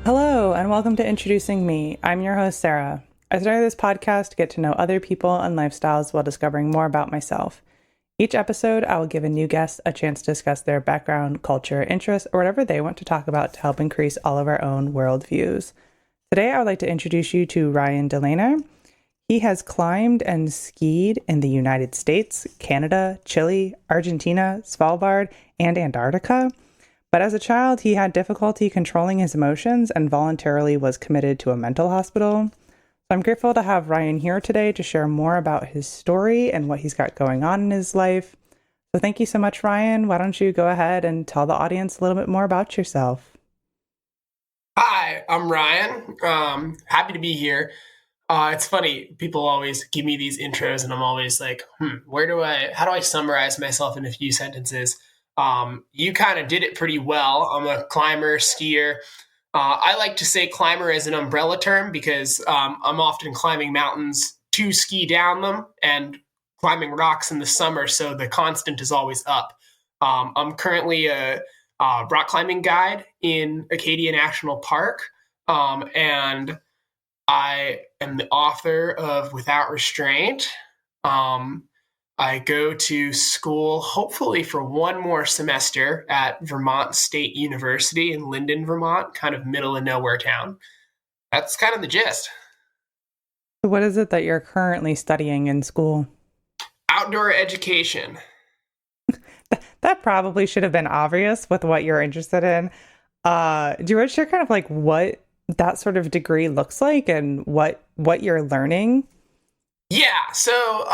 Hello, and welcome to Introducing Me. I'm your host, Sarah. I started this podcast to get to know other people and lifestyles while discovering more about myself. Each episode, I will give a new guest a chance to discuss their background, culture, interests, or whatever they want to talk about to help increase all of our own worldviews. Today, I would like to introduce you to Ryan DeLena. He has climbed and skied in the United States, Canada, Chile, Argentina, Svalbard, and Antarctica. But as a child, he had difficulty controlling his emotions and voluntarily was committed to a mental hospital. So I'm grateful to have Ryan here today to share more about his story and what he's got going on in his life. So thank you so much, Ryan. Why don't you go ahead and tell the audience a little bit more about yourself? Hi, I'm Ryan. Happy to be here. It's funny, people always give me these intros and I'm always like, how do I summarize myself in a few sentences? You kind of did it pretty well. I'm a climber, skier. I like to say climber as an umbrella term because I'm often climbing mountains to ski down them and climbing rocks in the summer, so the constant is always up. I'm currently a rock climbing guide in Acadia National Park, and I am the author of Without Restraint. I go to school, hopefully for one more semester at Vermont State University in Linden, Vermont, kind of middle of nowhere town. That's kind of the gist. So what is it that you're currently studying in school? Outdoor education. That probably should have been obvious with what you're interested in. Do you want to share kind of like what that sort of degree looks like and what you're learning? Yeah, so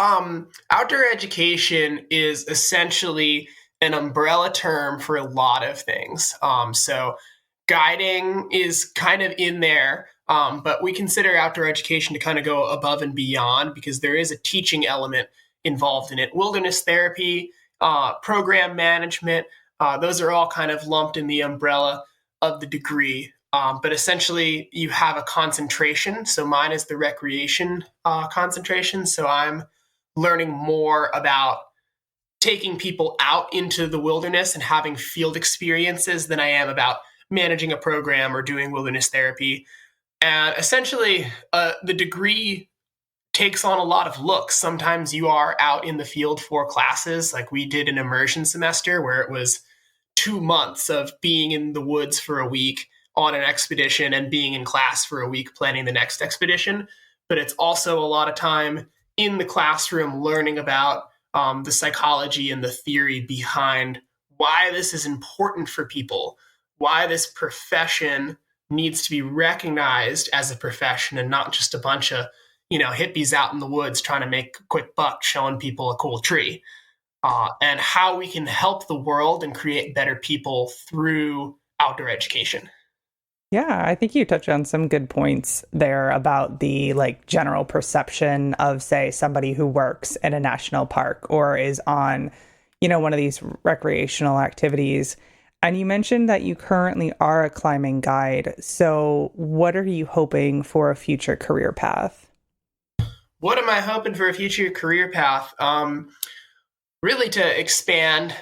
outdoor education is essentially an umbrella term for a lot of things. So guiding is kind of in there, but we consider outdoor education to kind of go above and beyond because there is a teaching element involved in it. Wilderness therapy, program management, those are all kind of lumped in the umbrella of the degree. But essentially, you have a concentration. So mine is the recreation concentration. So I'm learning more about taking people out into the wilderness and having field experiences than I am about managing a program or doing wilderness therapy. And essentially, the degree takes on a lot of looks. Sometimes you are out in the field for classes, like we did an immersion semester where it was 2 months of being in the woods for a week on an expedition and being in class for a week planning the next expedition. But it's also a lot of time in the classroom learning about the psychology and the theory behind why this is important for people, why this profession needs to be recognized as a profession and not just a bunch of hippies out in the woods trying to make a quick buck showing people a cool tree, and how we can help the world and create better people through outdoor education. Yeah, I think you touched on some good points there about the like general perception of, say, somebody who works in a national park or is on, one of these recreational activities. And you mentioned that you currently are a climbing guide. So what are you hoping for a future career path? What am I hoping for a future career path? Really to expand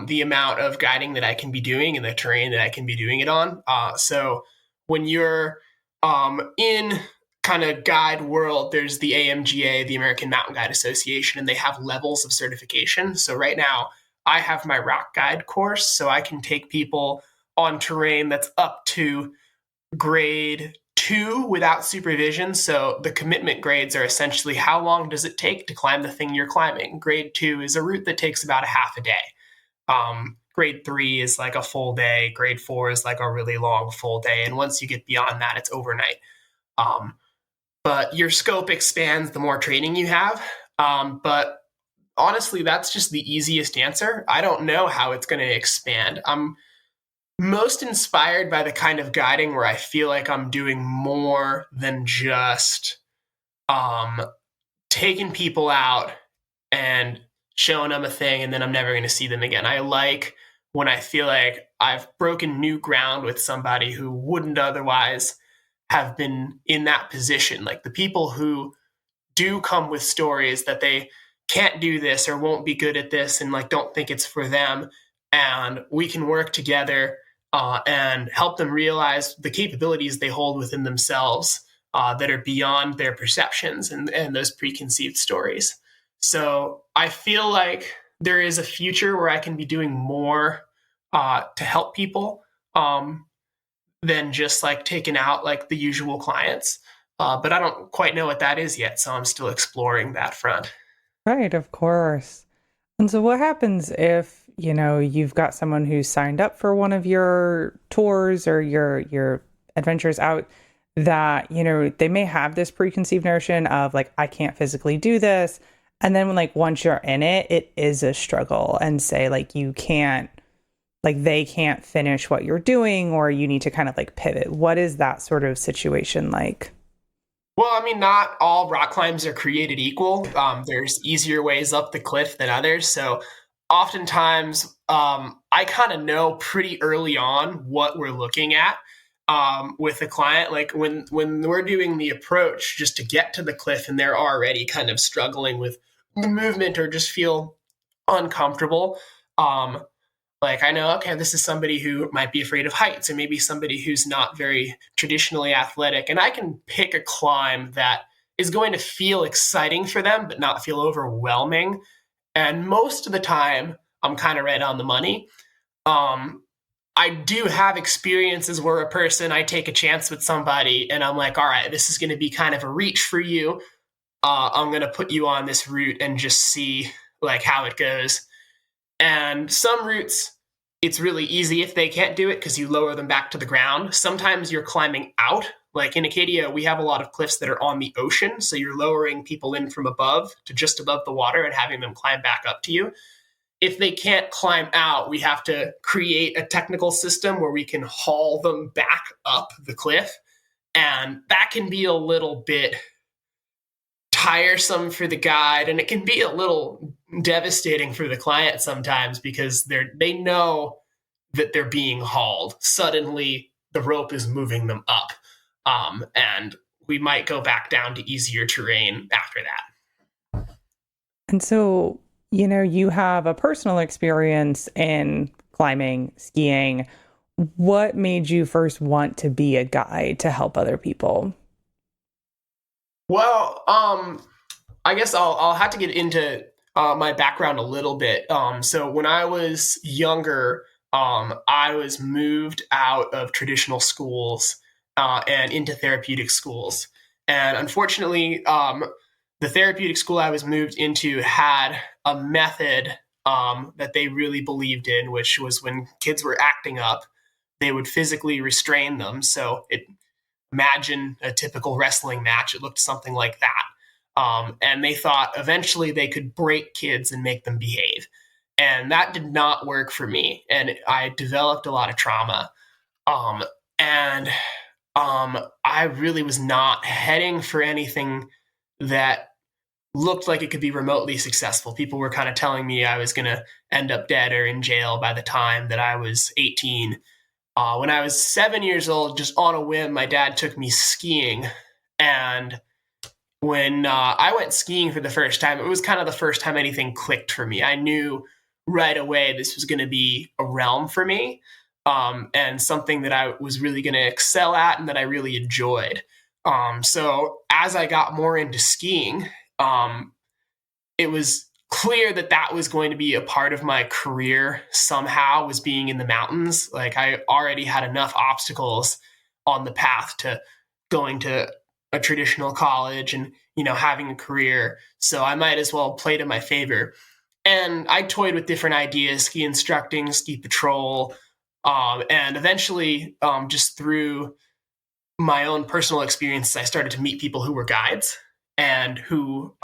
the amount of guiding that I can be doing and the terrain that I can be doing it on. So when you're in kind of guide world, there's the AMGA, the American Mountain Guide Association, and they have levels of certification. So right now I have my rock guide course, so I can take people on terrain that's up to grade 2 without supervision. So the commitment grades are essentially how long does it take to climb the thing you're climbing. Grade 2 is a route that takes about a half a day. Grade 3 is like a full day. Grade 4 is like a really long full day. And once you get beyond that, it's overnight. But your scope expands the more training you have. But honestly, that's just the easiest answer. I don't know how it's going to expand. I'm most inspired by the kind of guiding where I feel like I'm doing more than just taking people out and showing them a thing and then I'm never going to see them again. I like when I feel like I've broken new ground with somebody who wouldn't otherwise have been in that position. Like the people who do come with stories that they can't do this or won't be good at this and like don't think it's for them. And we can work together and help them realize the capabilities they hold within themselves that are beyond their perceptions and those preconceived stories. So I feel like there is a future where I can be doing more to help people than just like taking out like the usual clients. But I don't quite know what that is yet, so I'm still exploring that front. Right, of course. And so what happens if, you've got someone who's signed up for one of your tours or your adventures out that, they may have this preconceived notion of like, I can't physically do this. And then when like once you're in it, it is a struggle and say like you can't, like they can't finish what you're doing or you need to kind of like pivot. What is that sort of situation like? Well, I mean, not all rock climbs are created equal. There's easier ways up the cliff than others. So oftentimes, I kind of know pretty early on what we're looking at with a client. Like when we're doing the approach just to get to the cliff and they're already kind of struggling with the movement or just feel uncomfortable. Like I know, okay, this is somebody who might be afraid of heights, or maybe somebody who's not very traditionally athletic, and I can pick a climb that is going to feel exciting for them, but not feel overwhelming. And most of the time, I'm kind of right on the money. I do have experiences where I take a chance with somebody, and I'm like, all right, this is going to be kind of a reach for you. I'm going to put you on this route and just see like how it goes. And some routes, it's really easy if they can't do it because you lower them back to the ground. Sometimes you're climbing out. Like in Acadia, we have a lot of cliffs that are on the ocean. So you're lowering people in from above to just above the water and having them climb back up to you. If they can't climb out, we have to create a technical system where we can haul them back up the cliff. And that can be a little bit tiresome for the guide, and it can be a little devastating for the client sometimes because they know that they're being hauled. Suddenly, the rope is moving them up, and we might go back down to easier terrain after that. And so, you have a personal experience in climbing, skiing. What made you first want to be a guide to help other people? Well, I guess I'll have to get into my background a little bit. So when I was younger, I was moved out of traditional schools and into therapeutic schools. And unfortunately, the therapeutic school I was moved into had a method that they really believed in, which was when kids were acting up, they would physically restrain them. So imagine a typical wrestling match. It looked something like that. And they thought eventually they could break kids and make them behave. And that did not work for me. And I developed a lot of trauma. And I really was not heading for anything that looked like it could be remotely successful. People were kind of telling me I was going to end up dead or in jail by the time that I was 18. When I was 7 years old, just on a whim, my dad took me skiing. And when I went skiing for the first time, it was kind of the first time anything clicked for me. I knew right away this was going to be a realm for me, and something that I was really going to excel at and that I really enjoyed. So as I got more into skiing, it was clear that that was going to be a part of my career somehow, was being in the mountains. Like I already had enough obstacles on the path to going to a traditional college and, having a career. So I might as well play to my favor. And I toyed with different ideas, ski instructing, ski patrol, and eventually just through my own personal experiences, I started to meet people who were guides and who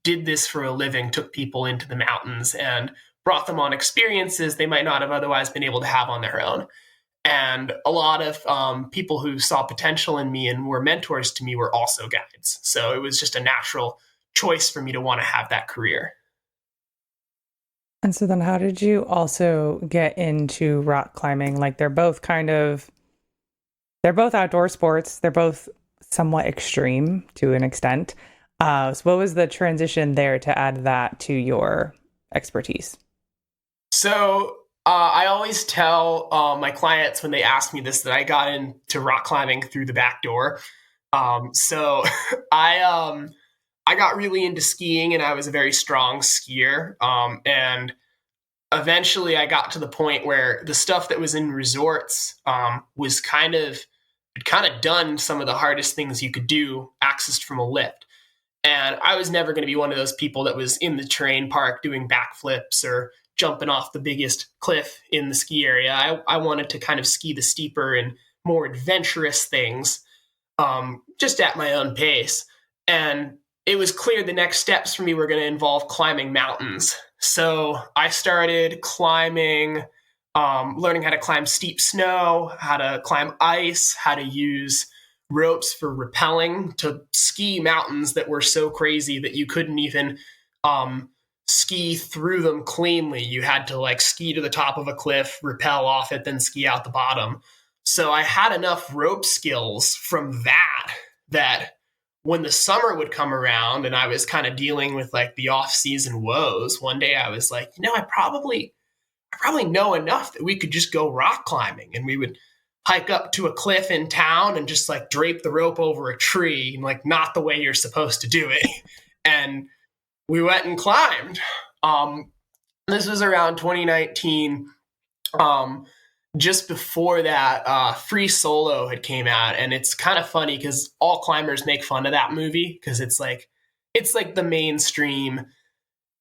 did this for a living, took people into the mountains and brought them on experiences they might not have otherwise been able to have on their own. And a lot of people who saw potential in me and were mentors to me were also guides. So it was just a natural choice for me to want to have that career. And so then how did you also get into rock climbing? Like they're both outdoor sports. They're both somewhat extreme to an extent. So what was the transition there to add that to your expertise? So I always tell my clients when they ask me this that I got into rock climbing through the back door. So I got really into skiing, and I was a very strong skier. And eventually, I got to the point where the stuff that was in resorts was kind of done some of the hardest things you could do, accessed from a lift. And I was never going to be one of those people that was in the terrain park doing backflips or jumping off the biggest cliff in the ski area. I wanted to kind of ski the steeper and more adventurous things, just at my own pace. And it was clear the next steps for me were going to involve climbing mountains. So I started climbing, learning how to climb steep snow, how to climb ice, how to use ropes for rappelling to ski mountains that were so crazy that you couldn't even ski through them cleanly. You had to like ski to the top of a cliff, rappel off it, then ski out the bottom. So I had enough rope skills from that when the summer would come around and I was kind of dealing with like the off-season woes, one day I was like, I probably know enough that we could just go rock climbing, and we would hike up to a cliff in town and just like drape the rope over a tree, like not the way you're supposed to do it. And we went and climbed. This was around 2019. Just before that, Free Solo had came out, and it's kind of funny because all climbers make fun of that movie because it's like the mainstream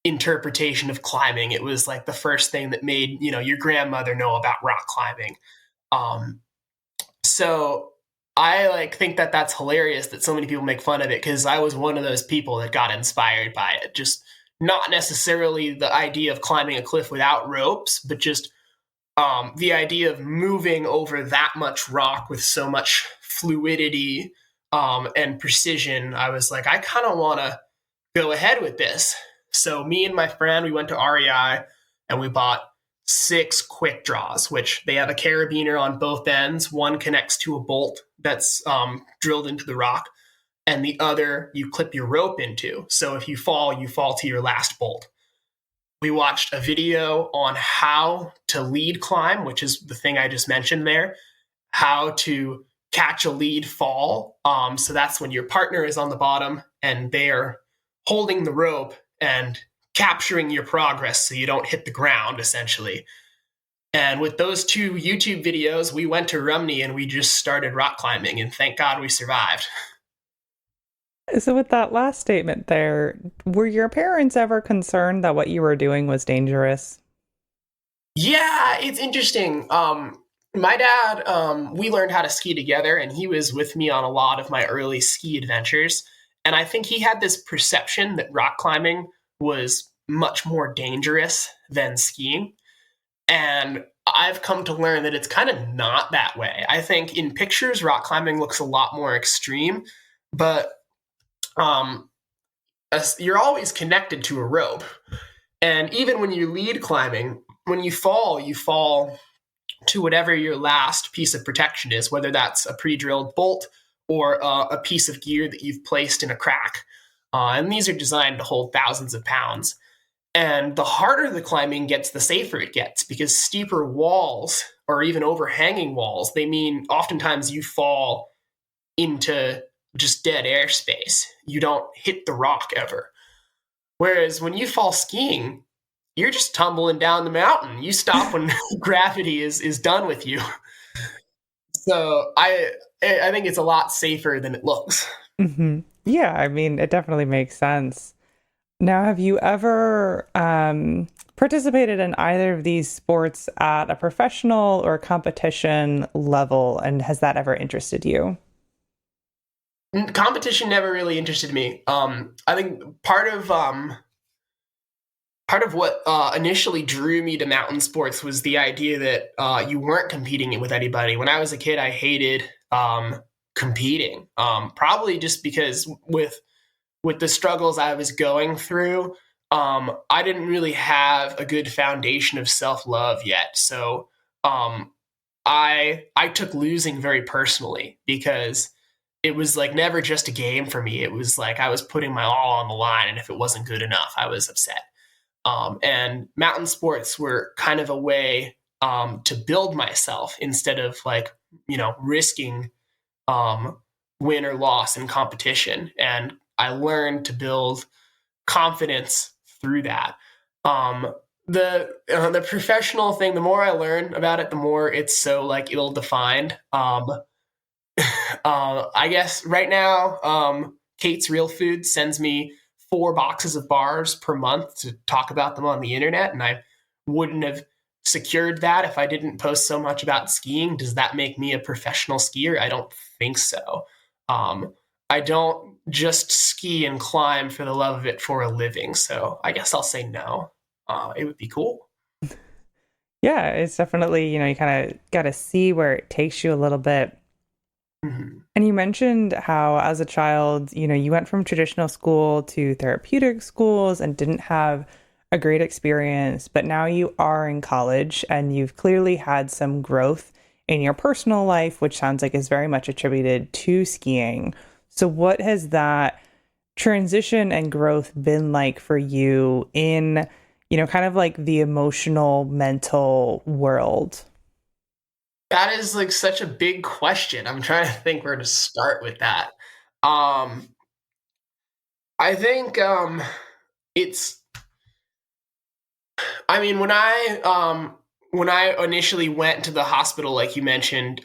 interpretation of climbing. It was like the first thing that made your grandmother know about rock climbing. So I like think that that's hilarious that so many people make fun of it, because I was one of those people that got inspired by it. Just not necessarily the idea of climbing a cliff without ropes, but just the idea of moving over that much rock with so much fluidity and precision. I was like, I kind of want to go ahead with this. So me and my friend, we went to REI and we bought 6 quick draws, which they have a carabiner on both ends. One connects to a bolt that's drilled into the rock, and the other you clip your rope into. So if you fall to your last bolt. We watched a video on how to lead climb, which is the thing I just mentioned there, how to catch a lead fall. So that's when your partner is on the bottom and they are holding the rope and capturing your progress so you don't hit the ground, essentially. And with those 2 YouTube videos, we went to Rumney and we just started rock climbing, and thank God we survived. So with that last statement there, were your parents ever concerned that what you were doing was dangerous? Yeah, it's interesting. My dad, we learned how to ski together, and he was with me on a lot of my early ski adventures. And I think he had this perception that rock climbing was much more dangerous than skiing. And I've come to learn that it's kind of not that way. I think in pictures, rock climbing looks a lot more extreme, but you're always connected to a rope. And even when you're lead climbing, when you fall to whatever your last piece of protection is, whether that's a pre-drilled bolt or a piece of gear that you've placed in a crack. And these are designed to hold thousands of pounds. And the harder the climbing gets, the safer it gets, because steeper walls or even overhanging walls, they mean oftentimes you fall into just dead airspace. You don't hit the rock ever. Whereas when you fall skiing, you're just tumbling down the mountain. You stop when gravity is done with you. So I think it's a lot safer than it looks. Mm-hmm. Yeah, I mean, it definitely makes sense. Now, have you ever participated in either of these sports at a professional or competition level, and has that ever interested you? Competition never really interested me. I think part of what initially drew me to mountain sports was the idea that you weren't competing with anybody. When I was a kid, I hated competing, probably just because with the struggles I was going through, I didn't really have a good foundation of self-love yet. So I took losing very personally, because it was like never just a game for me. It was like I was putting my all on the line, and if it wasn't good enough, I was upset. And mountain sports were kind of a way to build myself instead of like, risking win or loss in competition. And I learned to build confidence through that. Um, the professional thing, the more I learn about it, the more it's so like ill defined. I guess right now, Kate's Real Food sends me 4 boxes of bars per month to talk about them on the internet, and I wouldn't have secured that if I didn't post so much about skiing. Does that make me a professional skier? I don't think so. Um, I don't just ski and climb for the love of it for a living, so I guess I'll say no. It would be cool. Yeah, it's definitely, you kind of got to see where it takes you a little bit. Mm-hmm. And you mentioned how, as a child, you went from traditional school to therapeutic schools and didn't have a great experience, but now you are in college and you've clearly had some growth in your personal life, which sounds like is very much attributed to skiing. So, what has that transition and growth been like for you in, kind of like the emotional, mental world? That is like such a big question. I'm trying to think where to start with that. Um, I think it's. I mean, when I initially went to the hospital, like you mentioned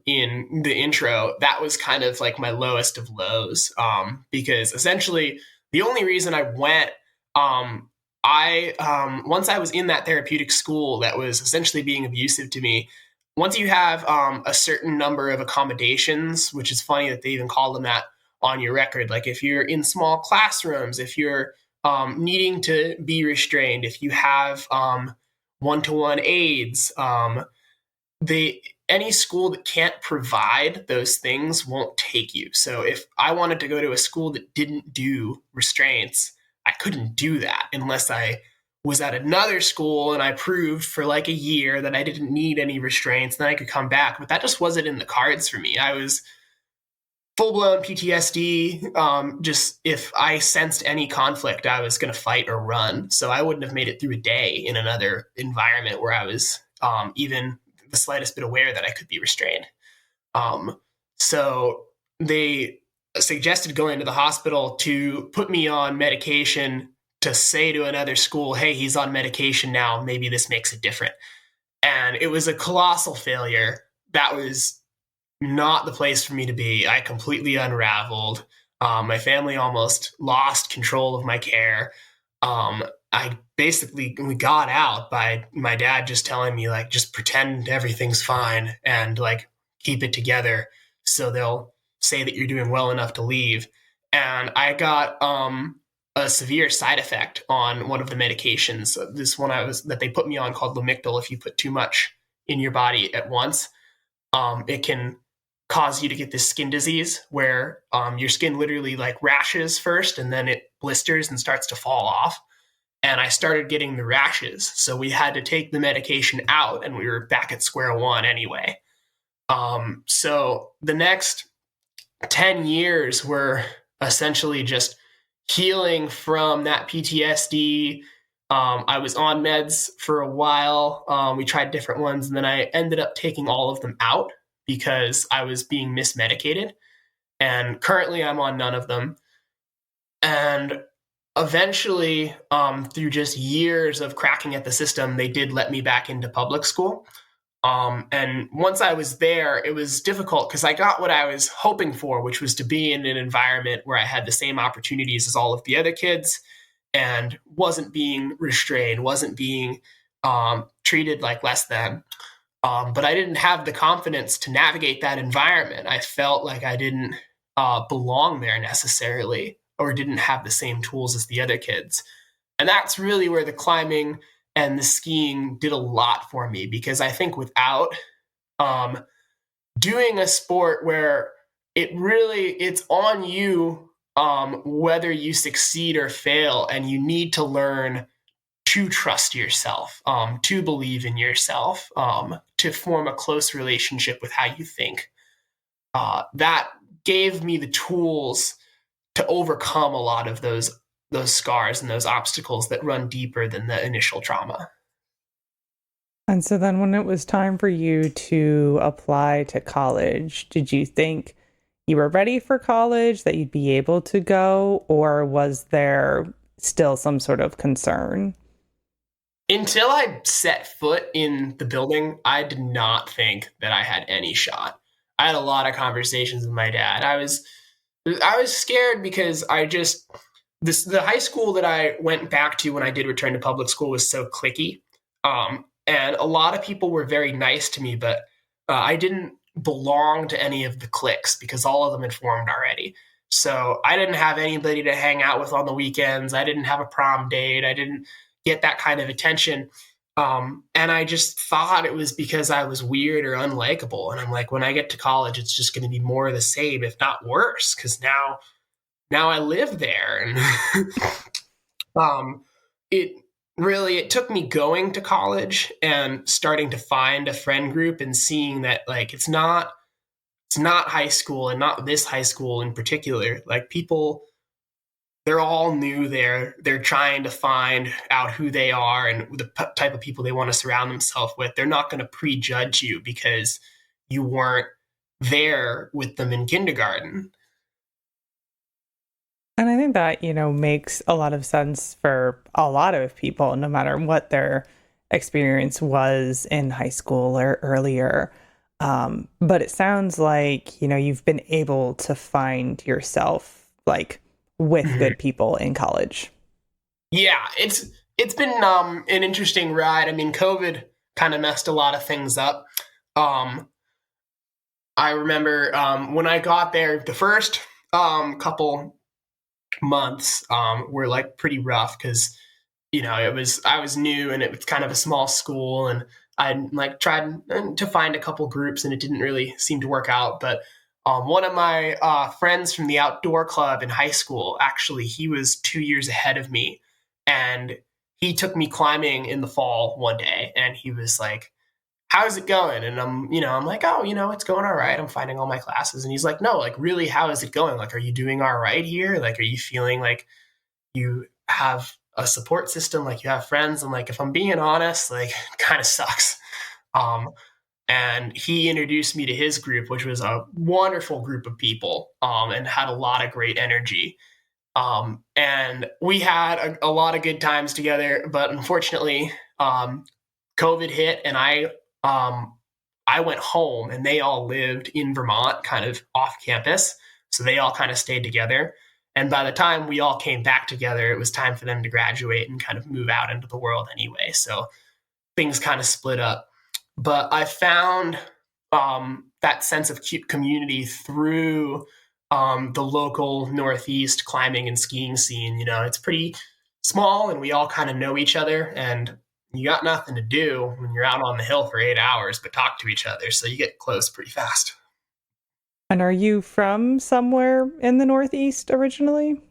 in the intro, that was kind of like my lowest of lows. Because essentially the only reason I went, I once I was in that therapeutic school that was essentially being abusive to me. Once you have a certain number of accommodations, which is funny that they even call them that on your record, like if you're in small classrooms, if you're needing to be restrained, if you have one-to-one aids, any school that can't provide those things won't take you. So if I wanted to go to a school that didn't do restraints, I couldn't do that unless I was at another school and I proved for like a year that I didn't need any restraints, then I could come back. But that just wasn't in the cards for me. I was full blown PTSD. Just if I sensed any conflict, I was going to fight or run. So I wouldn't have made it through a day in another environment where I was even the slightest bit aware that I could be restrained. So they suggested going to the hospital to put me on medication to say to another school, hey, he's on medication now. Maybe this makes it different. And it was a colossal failure. That was not the place for me to be. I completely unraveled. My family almost lost control of my care. I basically got out by my dad just telling me, like, just pretend everything's fine and like keep it together so they'll say that you're doing well enough to leave. And I got a severe side effect on one of the medications. This one that they put me on called Lamictal. If you put too much in your body at once, it can cause you to get this skin disease where your skin literally like rashes first and then it blisters and starts to fall off. And I started getting the rashes. So we had to take the medication out and we were back at square one anyway. So the next 10 years were essentially just healing from that PTSD. I was on meds for a while. We tried different ones, and then I ended up taking all of them out because I was being mismedicated. And currently, I'm on none of them. And eventually, through just years of cracking at the system, they did let me back into public school. And once I was there, it was difficult because I got what I was hoping for, which was to be in an environment where I had the same opportunities as all of the other kids and wasn't being restrained, wasn't being treated like less than. But I didn't have the confidence to navigate that environment. I felt like I didn't belong there necessarily or didn't have the same tools as the other kids. And that's really where the climbing and the skiing did a lot for me, because I think without doing a sport where it's on you whether you succeed or fail, and you need to learn to trust yourself, to believe in yourself, to form a close relationship with how you think. That gave me the tools to overcome a lot of those scars and those obstacles that run deeper than the initial trauma. And so then when it was time for you to apply to college, did you think you were ready for college, that you'd be able to go, or was there still some sort of concern? Until I set foot in the building, I did not think that I had any shot. I had a lot of conversations with my dad. I was scared because the high school that I went back to when I did return to public school was so cliquey. And a lot of people were very nice to me, but I didn't belong to any of the cliques because all of them had formed already. So I didn't have anybody to hang out with on the weekends. I didn't have a prom date. I didn't get that kind of attention. And I just thought it was because I was weird or unlikable. And I'm like, when I get to college, it's just going to be more of the same, if not worse, because now I live there. And it it took me going to college and starting to find a friend group and seeing that like it's not high school, and not this high school in particular. Like people, they're all new there. They're trying to find out who they are and the type of people they want to surround themselves with. They're not going to prejudge you because you weren't there with them in kindergarten. And I think that, makes a lot of sense for a lot of people, no matter what their experience was in high school or earlier. But it sounds like, you've been able to find yourself like with Mhm. good people in college. Yeah, it's been an interesting ride. I mean, COVID kind of messed a lot of things up. Um, I remember when I got there, the first couple months were like pretty rough because I was new and it was kind of a small school, and I like tried to find a couple groups and it didn't really seem to work out. But one of my friends from the outdoor club in high school, actually, he was 2 years ahead of me, and he took me climbing in the fall one day, and he was like, how's it going? And I'm like, oh, it's going all right. I'm finding all my classes. And he's like, no, like, really, how is it going? Like, are you doing all right here? Like, are you feeling like you have a support system? Like, you have friends? And like, if I'm being honest, like, it kind of sucks. Um, and he introduced me to his group, which was a wonderful group of people, and had a lot of great energy. And we had a lot of good times together, but unfortunately, COVID hit, and I went home, and they all lived in Vermont, kind of off campus. So they all kind of stayed together. And by the time we all came back together, it was time for them to graduate and kind of move out into the world anyway. So things kind of split up. But I found that sense of community through the local Northeast climbing and skiing scene. It's pretty small, and we all kind of know each other, and you got nothing to do when you're out on the hill for 8 hours but talk to each other. So you get close pretty fast. And are you from somewhere in the Northeast originally?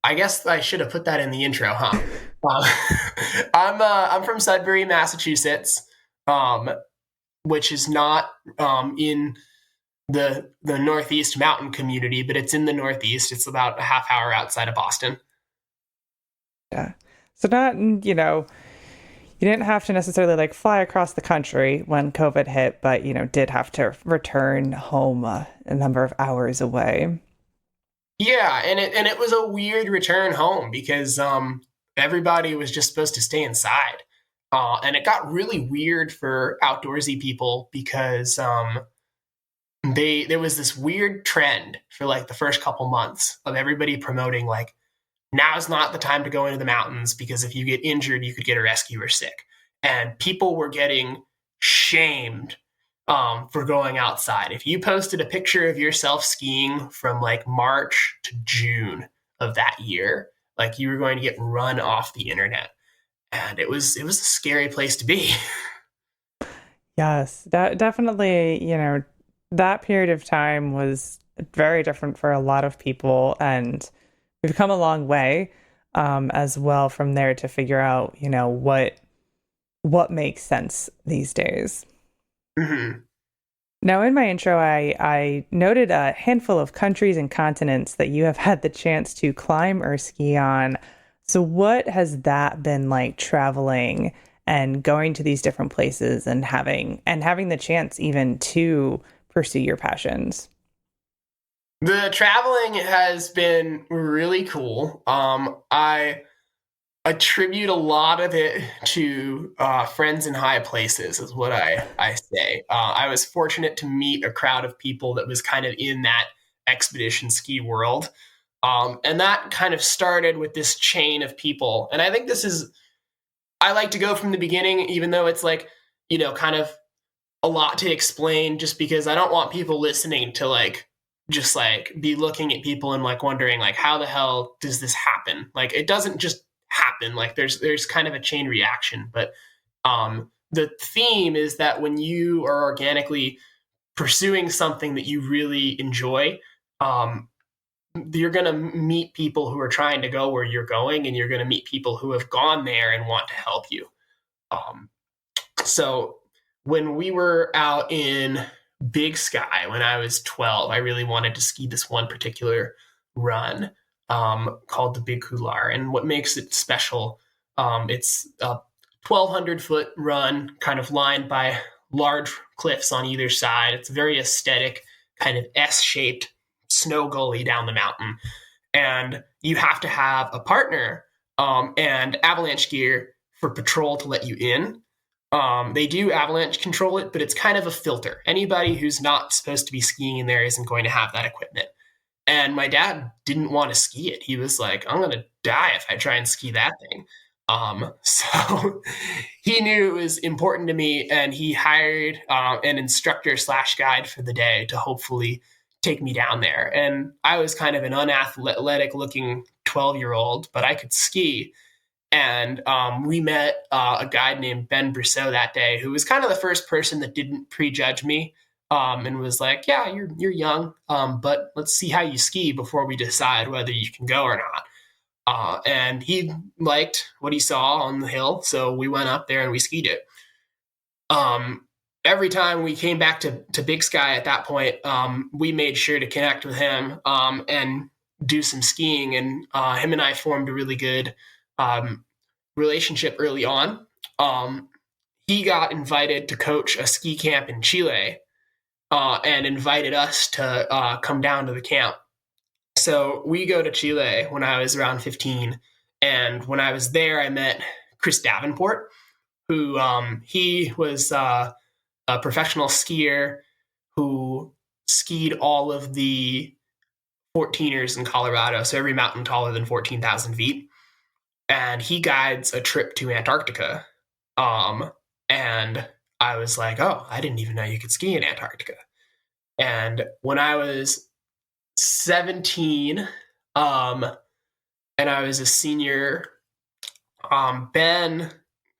I guess I should have put that in the intro, huh? Uh, I'm from Sudbury, Massachusetts, um, which is not in the Northeast mountain community, but it's in the Northeast. It's about a half hour outside of Boston. Yeah. So not, you didn't have to necessarily like fly across the country when COVID hit, but, did have to return home a number of hours away. Yeah, and it was a weird return home because everybody was just supposed to stay inside, and it got really weird for outdoorsy people because there was this weird trend for like the first couple months of everybody promoting like, now's not the time to go into the mountains because if you get injured, you could get a rescue or sick. And people were getting shamed for going outside. If you posted a picture of yourself skiing from like March to June of that year, like you were going to get run off the internet. And it was a scary place to be. Yes, that definitely, that period of time was very different for a lot of people. And we've come a long way as well from there to figure out, what makes sense these days. Mm-hmm. Now, in my intro, I noted a handful of countries and continents that you have had the chance to climb or ski on. So what has that been like traveling and going to these different places and having the chance even to pursue your passions? The traveling has been really cool. I attribute a lot of it to friends in high places, is what I say. I was fortunate to meet a crowd of people that was kind of in that expedition ski world. And that kind of started with this chain of people. And I think I like to go from the beginning, even though it's like, kind of a lot to explain, just because I don't want people listening to just be looking at people and wondering how the hell does this happen? It doesn't just happen. There's kind of a chain reaction. But the theme is that when you are organically pursuing something that you really enjoy, you're going to meet people who are trying to go where you're going, and you're going to meet people who have gone there and want to help you. So when we were out in Big Sky when I was 12, I really wanted to ski this one particular run called the Big Couloir. And what makes it special, it's a 1,200-foot run kind of lined by large cliffs on either side. It's a very aesthetic, kind of S-shaped snow gully down the mountain. And you have to have a partner and avalanche gear for patrol to let you in. They do avalanche control it, but it's kind of a filter. Anybody who's not supposed to be skiing in there isn't going to have that equipment. And my dad didn't want to ski it. He was like, I'm going to die if I try and ski that thing. So he knew it was important to me, and he hired an instructor / guide for the day to hopefully take me down there. And I was kind of an unathletic looking 12-year-old, but I could ski. And we met a guy named Ben Brousseau that day, who was kind of the first person that didn't prejudge me and was like, yeah, you're young, but let's see how you ski before we decide whether you can go or not. And he liked what he saw on the hill, so we went up there and we skied it. Every time we came back to Big Sky at that point, we made sure to connect with him and do some skiing. And him and I formed a really good relationship early on. He got invited to coach a ski camp in Chile and invited us to come down to the camp. So we go to Chile when I was around 15. And when I was there, I met Chris Davenport, who he was a professional skier who skied all of the 14ers in Colorado, so every mountain taller than 14,000 feet. And he guides a trip to Antarctica. And I was like, oh, I didn't even know you could ski in Antarctica. And when I was 17, and I was a senior, Ben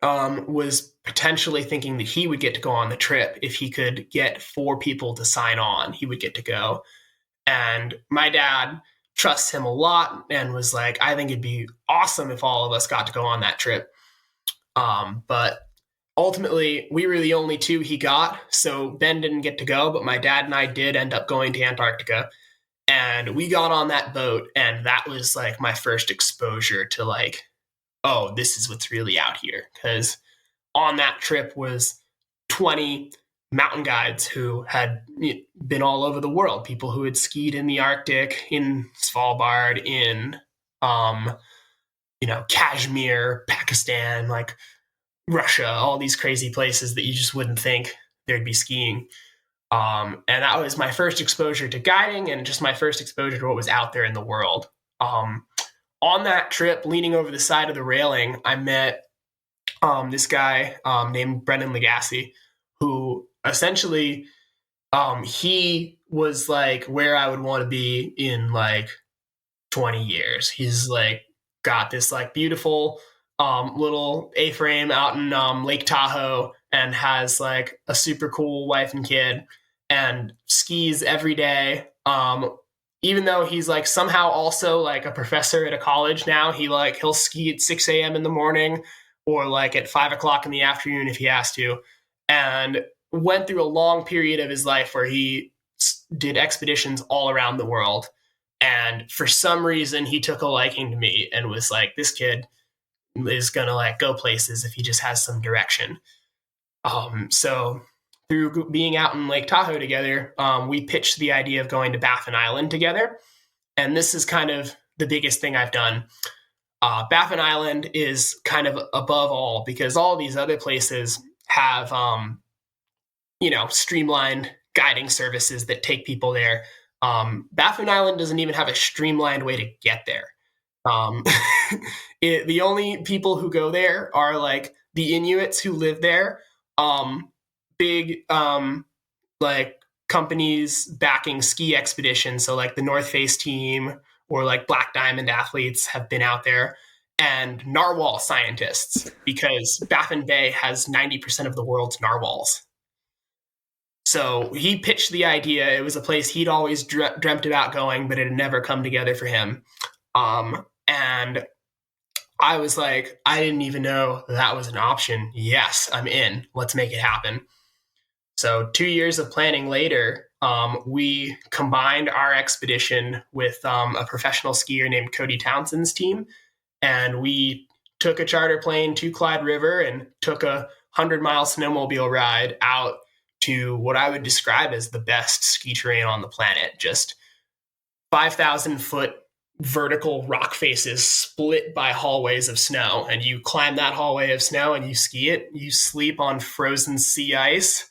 was potentially thinking that he would get to go on the trip. If he could get 4 people to sign on, he would get to go. And my dad trusts him a lot and was like, I think it'd be awesome if all of us got to go on that trip. But ultimately, we were the only 2 he got, so Ben didn't get to go, but my dad and I did end up going to Antarctica. And we got on that boat, and that was my first exposure to oh, this is what's really out here. Because on that trip was 20 mountain guides who had been all over the world, people who had skied in the Arctic, in Svalbard, in Kashmir, Pakistan, Russia, all these crazy places that you just wouldn't think there'd be skiing. And that was my first exposure to guiding and just my first exposure to what was out there in the world. On that trip, leaning over the side of the railing, I met this guy named Brendan Legacy, who essentially he was where I would want to be in 20 years. He's got this beautiful little A-frame out in Lake Tahoe, and has a super cool wife and kid, and skis every day. Even though he's somehow also a professor at a college now, he'll ski at 6 a.m. in the morning or at 5 o'clock in the afternoon if he has to. And went through a long period of his life where he did expeditions all around the world. And for some reason, he took a liking to me and was like, this kid is going to like go places if he just has some direction. So through being out in Lake Tahoe together, we pitched the idea of going to Baffin Island together. And this is kind of the biggest thing I've done. Baffin Island is kind of above all because all these other places have, streamlined guiding services that take people there. Baffin Island doesn't even have a streamlined way to get there. Um, the only people who go there are like the Inuits who live there, big like companies backing ski expeditions. So like the North Face team or like Black Diamond athletes have been out there, and narwhal scientists because Baffin Bay has 90% of the world's narwhals. So he pitched the idea. It was a place he'd always dreamt about going, but it had never come together for him. And I was like, I didn't even know that was an option. Yes, I'm in. Let's make it happen. So 2 years of planning later, we combined our expedition with a professional skier named Cody Townsend's team. And we took a charter plane to Clyde River and took a 100-mile snowmobile ride out to what I would describe as the best ski terrain on the planet. Just 5,000-foot vertical rock faces split by hallways of snow. And you climb that hallway of snow and you ski it. You sleep on frozen sea ice.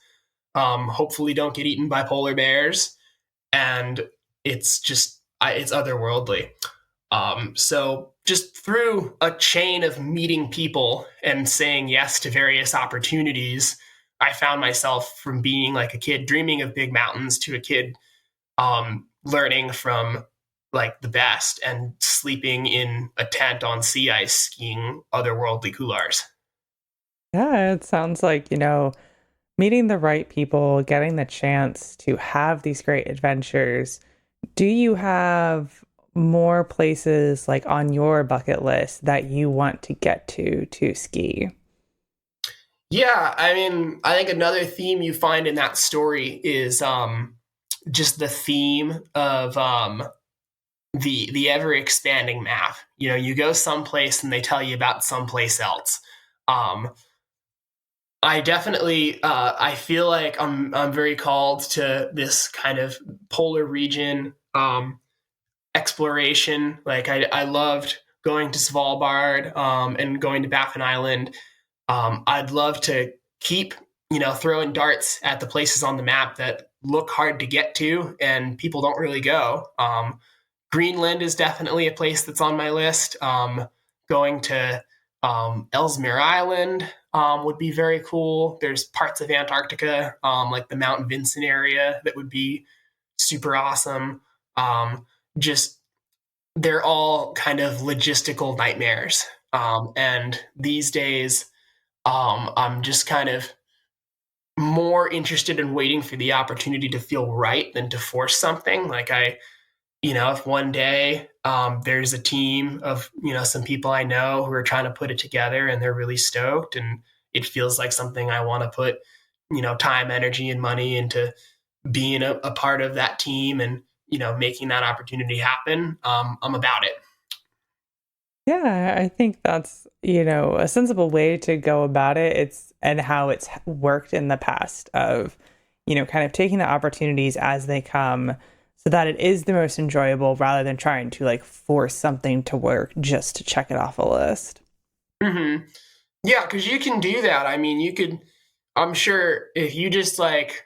Hopefully don't get eaten by polar bears. And it's otherworldly. So just through a chain of meeting people and saying yes to various opportunities, I found myself from being like a kid dreaming of big mountains to a kid learning from like the best and sleeping in a tent on sea ice skiing otherworldly couloirs. Yeah, it sounds like, meeting the right people, getting the chance to have these great adventures. Do you have more places like on your bucket list that you want to get to ski? Yeah, I mean, I think another theme you find in that story is just the theme of the ever expanding map. You go someplace and they tell you about someplace else. I definitely I feel like I'm very called to this kind of polar region exploration. Like I loved going to Svalbard and going to Baffin Island. I'd love to keep, throwing darts at the places on the map that look hard to get to and people don't really go. Greenland is definitely a place that's on my list. Going to Ellesmere Island would be very cool. There's parts of Antarctica, like the Mount Vincent area, that would be super awesome. Just they're all kind of logistical nightmares. And these days, I'm just kind of more interested in waiting for the opportunity to feel right than to force something. Like if one day there's a team of, some people I know who are trying to put it together and they're really stoked and it feels like something I want to put, time, energy, and money into being a part of that team and, making that opportunity happen, I'm about it. Yeah, I think that's, a sensible way to go about it. And how it's worked in the past of, kind of taking the opportunities as they come so that it is the most enjoyable rather than trying to like force something to work just to check it off a list. Mm-hmm. Yeah, because you can do that. I mean, I'm sure if you just like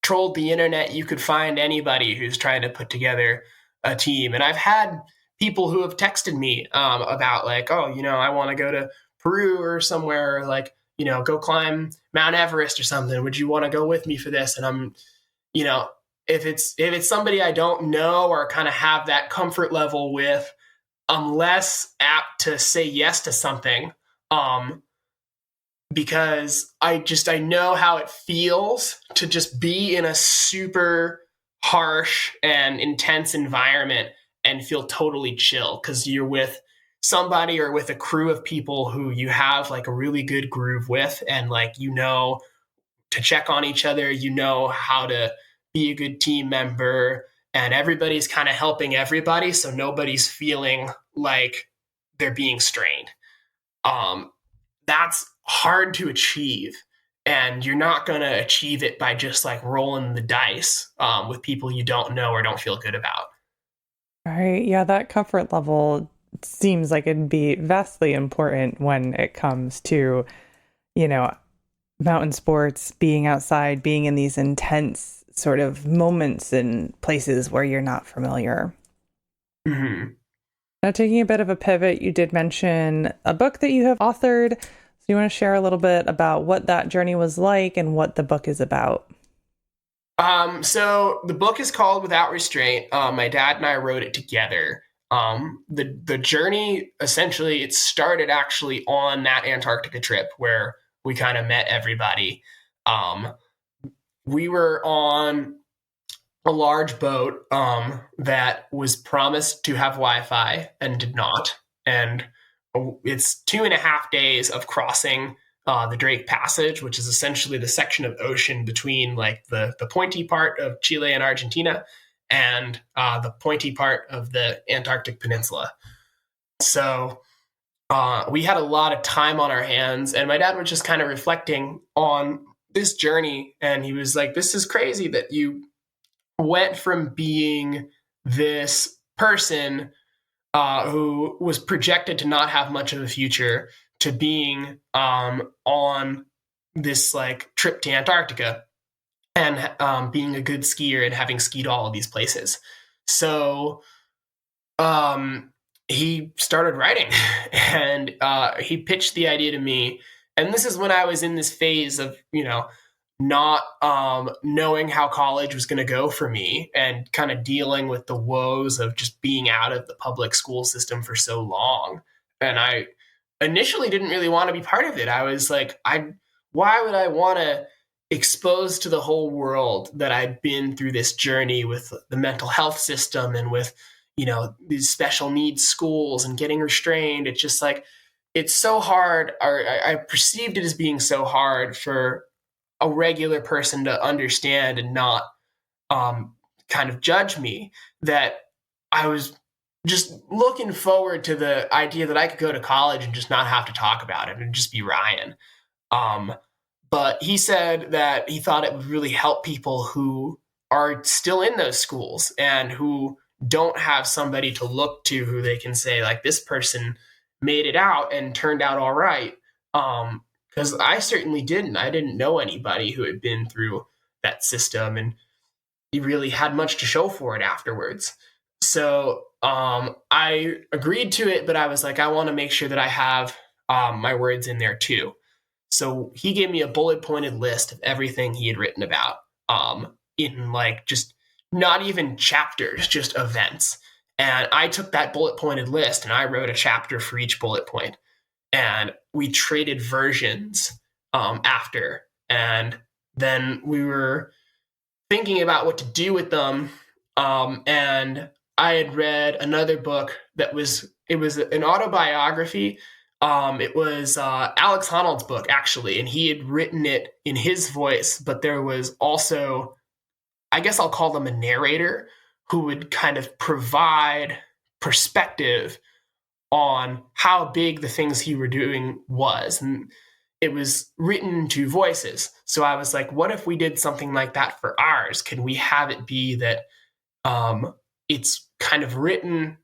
trolled the internet, you could find anybody who's trying to put together a team. And I've had people who have texted me about like, oh, I want to go to Peru or somewhere, or like, go climb Mount Everest or something. Would you want to go with me for this? And I'm, if it's somebody I don't know or kind of have that comfort level with, I'm less apt to say yes to something. Because I know how it feels to just be in a super harsh and intense environment and feel totally chill because you're with somebody or with a crew of people who you have like a really good groove with and like, to check on each other, how to be a good team member and everybody's kind of helping everybody. So nobody's feeling like they're being strained. that's hard to achieve. And you're not going to achieve it by just like rolling the dice with people you don't know or don't feel good about. Right. Yeah, that comfort level seems like it'd be vastly important when it comes to, you know, mountain sports, being outside, being in these intense sort of moments and places where you're not familiar. Mm-hmm. Now, taking a bit of a pivot, you did mention a book that you have authored. So you want to share a little bit about what that journey was like and what the book is about? So the book is called Without Restraint. My dad and I wrote it together. The journey, essentially, it started actually on that Antarctica trip where we kind of met everybody. We were on a large boat that was promised to have Wi-Fi and did not. And it's 2.5 days of crossing the Drake Passage, which is essentially the section of ocean between like the pointy part of Chile and Argentina and the pointy part of the Antarctic Peninsula. So we had a lot of time on our hands, and my dad was just kind of reflecting on this journey, and he was like, this is crazy that you went from being this person who was projected to not have much of a future to being on this like trip to Antarctica and being a good skier and having skied all of these places. So he started writing and he pitched the idea to me. And this is when I was in this phase of, not knowing how college was going to go for me and kind of dealing with the woes of just being out of the public school system for so long. And I initially didn't really want to be part of it. I was like, why would I want to expose to the whole world that I'd been through this journey with the mental health system and with, these special needs schools and getting restrained. It's just like, it's so hard. Or I perceived it as being so hard for a regular person to understand and not kind of judge me, that I was just looking forward to the idea that I could go to college and just not have to talk about it and just be Ryan. But he said that he thought it would really help people who are still in those schools and who don't have somebody to look to who they can say, like, this person made it out and turned out all right. Because I certainly didn't. I didn't know anybody who had been through that system, and he really had much to show for it afterwards. So I agreed to it, but I was like, I want to make sure that I have my words in there too. So he gave me a bullet pointed list of everything he had written about in like just not even chapters, just events. And I took that bullet pointed list and I wrote a chapter for each bullet point. And we traded versions after. And then we were thinking about what to do with them. And I had read another book it was an autobiography. It was Alex Honnold's book, actually, and he had written it in his voice, but there was also, I guess I'll call them a narrator, who would kind of provide perspective on how big the things he were doing was. And it was written to voices. So I was like, what if we did something like that for ours? Can we have it be that it's kind of written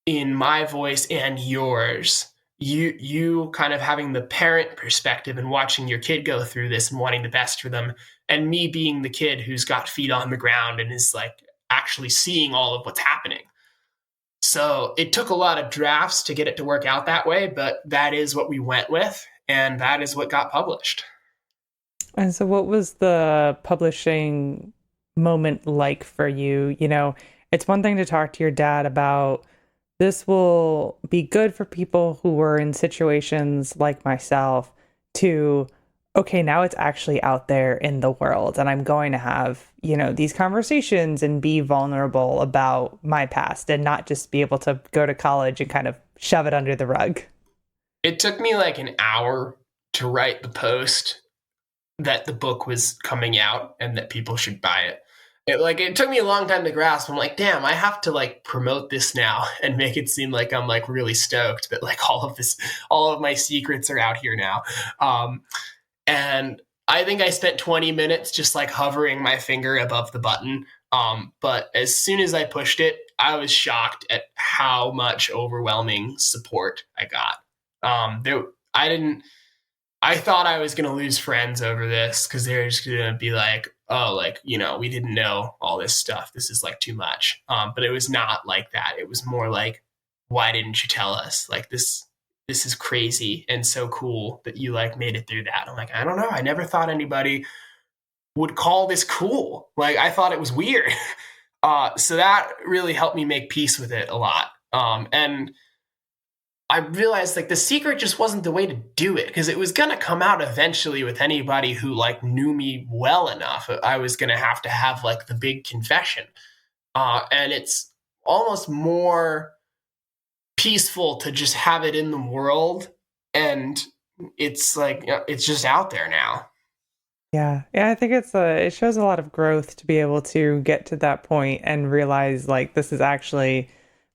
in my voice and yours? You kind of having the parent perspective and watching your kid go through this and wanting the best for them, and me being the kid who's got feet on the ground and is like actually seeing all of what's happening. So it took a lot of drafts to get it to work out that way, but that is what we went with, and that is what got published. And so what was the publishing moment like for you? It's one thing to talk to your dad about, this will be good for people who were in situations like myself, to, okay, now it's actually out there in the world and I'm going to have, these conversations and be vulnerable about my past and not just be able to go to college and kind of shove it under the rug. It took me like an hour to write the post that the book was coming out and that people should buy it. it took me a long time to grasp. I'm like, damn, I have to like promote this now and make it seem like I'm like really stoked that like all of my secrets are out here now. And I think I spent 20 minutes just like hovering my finger above the button. But as soon as I pushed it, I was shocked at how much overwhelming support I got. I didn't, I thought I was going to lose friends over this because they're just going to be like, oh, like, we didn't know all this stuff. This is like too much. But it was not like that. It was more like, why didn't you tell us? Like this is crazy and so cool that you like made it through that. I'm like, I don't know. I never thought anybody would call this cool. Like I thought it was weird. So that really helped me make peace with it a lot. And I realized like the secret just wasn't the way to do it because it was going to come out eventually with anybody who like knew me well enough. I was going to have like the big confession. And it's almost more peaceful to just have it in the world. And it's like, it's just out there now. Yeah. Yeah. I think it shows a lot of growth to be able to get to that point and realize like this is actually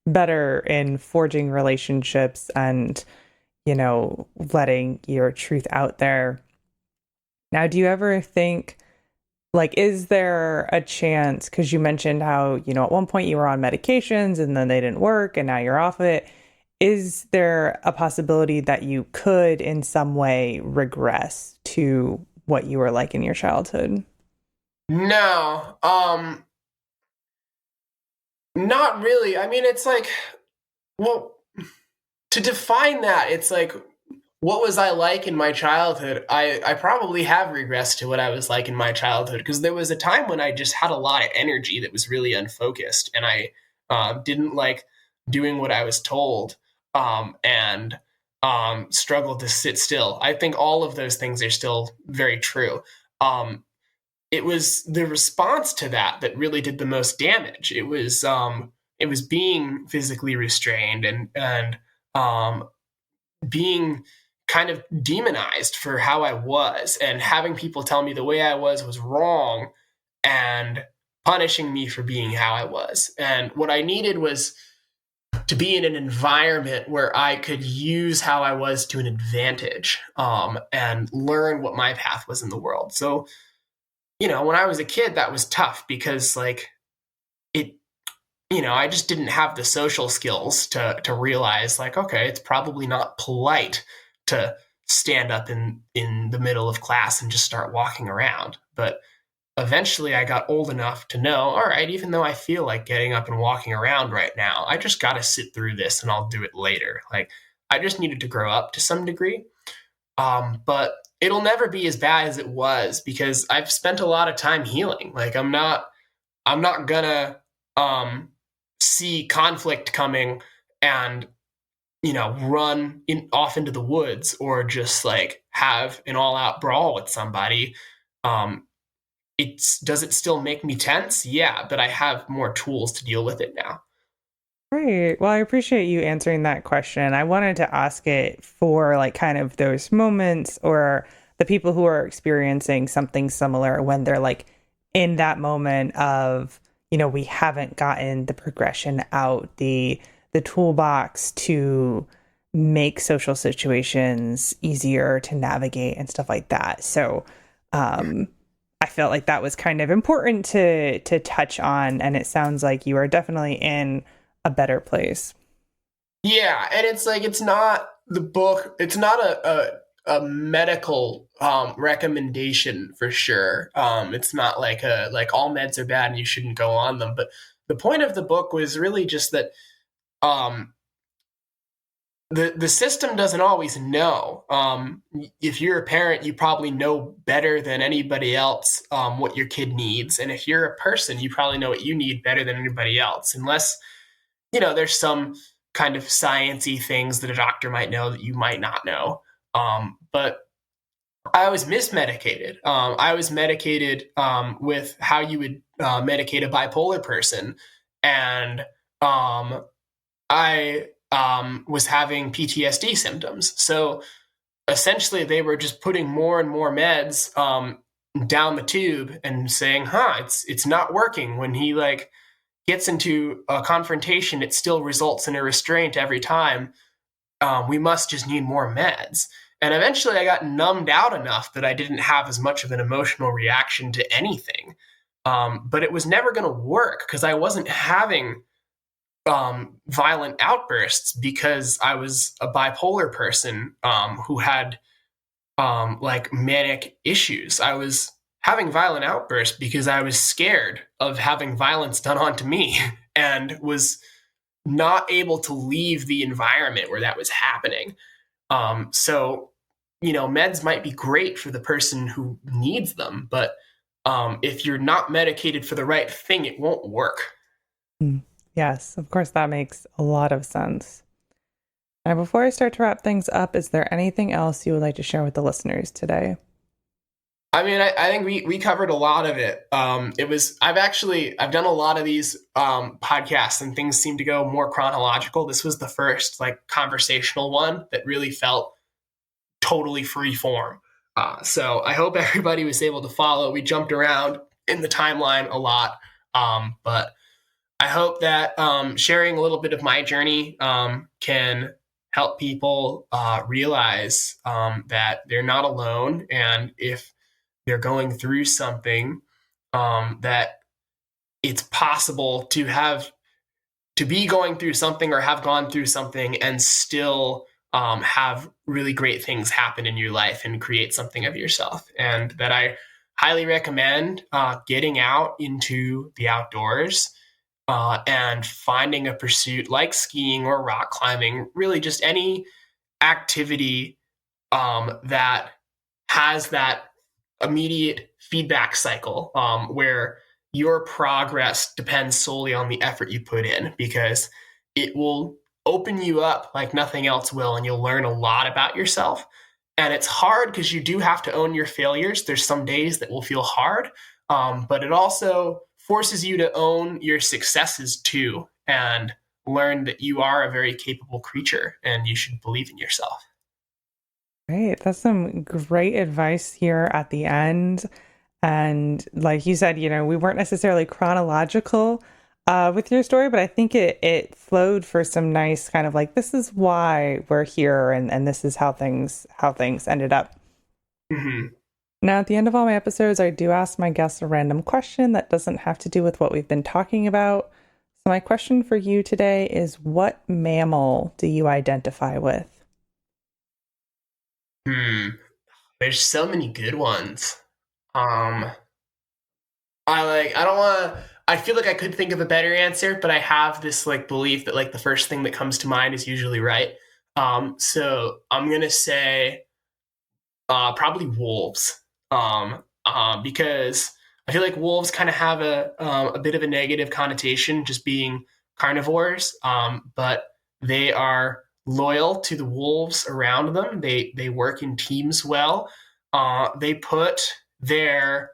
better in forging relationships and, letting your truth out there. Now, do you ever think, like, is there a chance, because you mentioned how, at one point you were on medications and then they didn't work and now you're off of it. Is there a possibility that you could in some way regress to what you were like in your childhood? No, not really. I mean, it's like, well, to define that, it's like, what was I like in my childhood? I probably have regressed to what I was like in my childhood because there was a time when I just had a lot of energy that was really unfocused and I didn't like doing what I was told and struggled to sit still. I think all of those things are still very true. It was the response to that that really did the most damage. It was being physically restrained and being kind of demonized for how I was and having people tell me the way I was wrong and punishing me for being how I was. And what I needed was to be in an environment where I could use how I was to an advantage and learn what my path was in the world. So, when I was a kid, that was tough because like it, I just didn't have the social skills to realize like, okay, it's probably not polite to stand up in the middle of class and just start walking around. But eventually I got old enough to know, all right, even though I feel like getting up and walking around right now, I just got to sit through this and I'll do it later. Like I just needed to grow up to some degree. But it'll never be as bad as it was because I've spent a lot of time healing. Like I'm not gonna see conflict coming and run off into the woods or just like have an all-out brawl with somebody. Does it still make me tense? Yeah, but I have more tools to deal with it now. Great. Well, I appreciate you answering that question. I wanted to ask it for like kind of those moments or the people who are experiencing something similar when they're like in that moment of, we haven't gotten the progression out, the toolbox to make social situations easier to navigate and stuff like that. So, I felt like that was kind of important to touch on, and it sounds like you are definitely in a better place. Yeah, and it's like it's not the book. It's not a medical recommendation for sure. It's not like all meds are bad and you shouldn't go on them. But the point of the book was really just that the system doesn't always know. If you're a parent, you probably know better than anybody else what your kid needs, and if you're a person, you probably know what you need better than anybody else, unless there's some kind of sciencey things that a doctor might know that you might not know. But I was mismedicated. I was medicated with how you would medicate a bipolar person, and I was having PTSD symptoms. So essentially, they were just putting more and more meds down the tube and saying, it's not working. When he like gets into a confrontation, it still results in a restraint every time. We must just need more meds. And eventually I got numbed out enough that I didn't have as much of an emotional reaction to anything. But it was never going to work because I wasn't having violent outbursts because I was a bipolar person who had like manic issues. I was having violent outbursts because I was scared of having violence done onto me and was not able to leave the environment where that was happening. So, meds might be great for the person who needs them, but if you're not medicated for the right thing, it won't work. Yes, of course, that makes a lot of sense. Now, before I start to wrap things up, is there anything else you would like to share with the listeners today? I mean, I think we covered a lot of it. I've done a lot of these podcasts and things seem to go more chronological. This was the first like conversational one that really felt totally free form. So I hope everybody was able to follow. We jumped around in the timeline a lot, but I hope that sharing a little bit of my journey can help people realize that they're not alone, and if they're going through something, that it's possible to be going through something or have gone through something and still have really great things happen in your life and create something of yourself. And that I highly recommend getting out into the outdoors and finding a pursuit like skiing or rock climbing, really just any activity that has that immediate feedback cycle where your progress depends solely on the effort you put in, because it will open you up like nothing else will, and you'll learn a lot about yourself. And it's hard because you do have to own your failures. There's some days that will feel hard, but it also forces you to own your successes too, and learn that you are a very capable creature and you should believe in yourself. Great. That's some great advice here at the end. And like you said, we weren't necessarily chronological with your story, but I think it flowed for some nice kind of like, this is why we're here, and this is how things ended up. Mm-hmm. Now, at the end of all my episodes, I do ask my guests a random question that doesn't have to do with what we've been talking about. So my question for you today is, what mammal do you identify with? There's so many good ones. I don't want to, I feel like I could think of a better answer, but I have this like belief that like the first thing that comes to mind is usually right. So I'm going to say probably wolves. Because I feel like wolves kind of have a bit of a negative connotation, just being carnivores. But they are loyal to the wolves around them. They work in teams well. They put their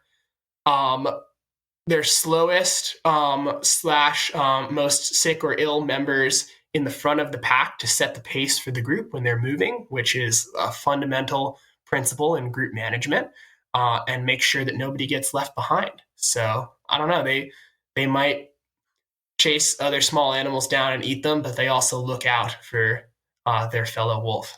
slowest slash most sick or ill members in the front of the pack to set the pace for the group when they're moving, which is a fundamental principle in group management, and make sure that nobody gets left behind. So I don't know, they might chase other small animals down and eat them, but they also look out for their fellow wolf.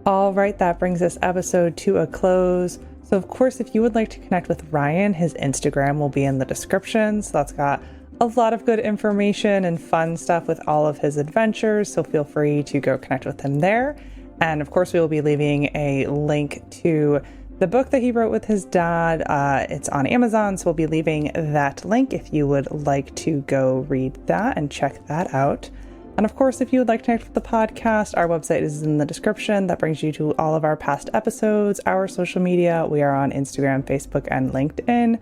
All right, that brings this episode to a close. So of course, if you would like to connect with Ryan, his Instagram will be in the description. So that's got a lot of good information and fun stuff with all of his adventures. So feel free to go connect with him there. And of course, we will be leaving a link to the book that he wrote with his dad. It's on Amazon. So we'll be leaving that link if you would like to go read that and check that out. And of course, if you would like to connect with the podcast, our website is in the description. That brings you to all of our past episodes, our social media. We are on Instagram, Facebook, and LinkedIn.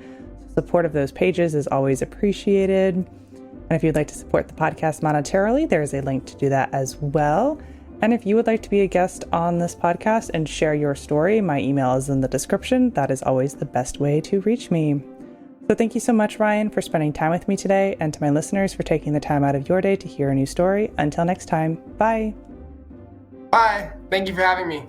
Support of those pages is always appreciated. And if you'd like to support the podcast monetarily, there is a link to do that as well. And if you would like to be a guest on this podcast and share your story, my email is in the description. That is always the best way to reach me. So thank you so much, Ryan, for spending time with me today, and to my listeners for taking the time out of your day to hear a new story. Until next time, bye. Bye. Thank you for having me.